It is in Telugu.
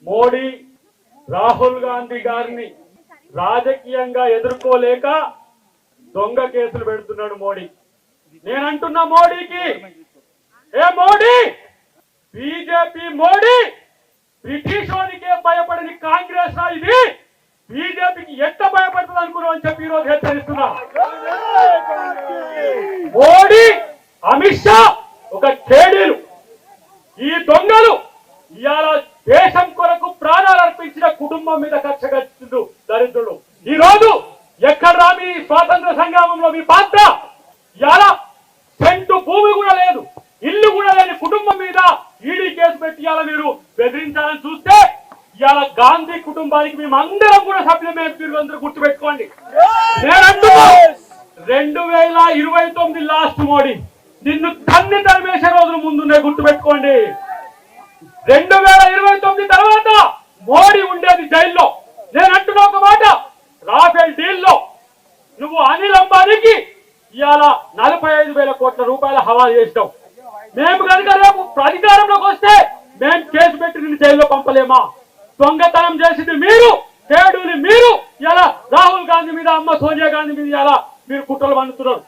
మోడీ రాహుల్ గాంధీ గారిని రాజకీయంగా ఎదుర్కోలేక దొంగ కేసులు పెడుతున్నాడు మోడీ. నేనంటున్నా మోడీకి, ఏ మోడీ, బీజేపీ మోడీ బ్రిటిష్ వాడికే భయపడని కాంగ్రెస్ ఇది బీజేపీకి ఎంత భయపడుతుంది అనుకున్నావు అని చెప్పి ఈరోజు హెచ్చరిస్తున్నా. మోడీ, అమిత్ షా ఒక కేడీలు, ఈ దొంగలు ఇవాళ దేశం కొరకు ప్రాణాలు అర్పించిన కుటుంబం మీద కక్ష కట్టిండు దరిద్రులు. ఈ రోజు ఎక్కడ మీ స్వాతంత్ర సంగ్రామంలో మీ పాత్ర? ఇవాళ సెంటు భూమి కూడా లేదు, ఇల్లు కూడా లేని కుటుంబం మీద ఈడీ కేసు పెట్టి ఇవాళ మీరు బెదిరించాలని చూస్తే ఇవాళ గాంధీ కుటుంబానికి మేము అందరం కూడా సభ్యులమే. మీరు అందరూ గుర్తుపెట్టుకోండి. నేనంటున్నా 2029 లాస్ట్ మోడీ నిన్ను తన్ని తరిమేసే రోజులు ముందున్నాయి, గుర్తుపెట్టుకోండి. 2029 తర్వాత మోడీ ఉండేది జైల్లో. నేను అంటున్నా ఒక మాట, రాఫెల్ డీల్లో నువ్వు అనిల్ అంబానీకి ఇవాళ 45,000 కోట్ల రూపాయల హవాలా చేసినావు. మేము కనుక రేపు అధికారంలోకి వస్తే మేము కేసు పెట్టి నిన్ను జైల్లో పంపలేమా? దొంగతనం చేసింది మీరు, కేడుని మీరు. ఇలా రాహుల్ గాంధీ మీద, అమ్మ సోనియా గాంధీ మీద ఇలా మీరు కుట్రలు పండుతున్నారు.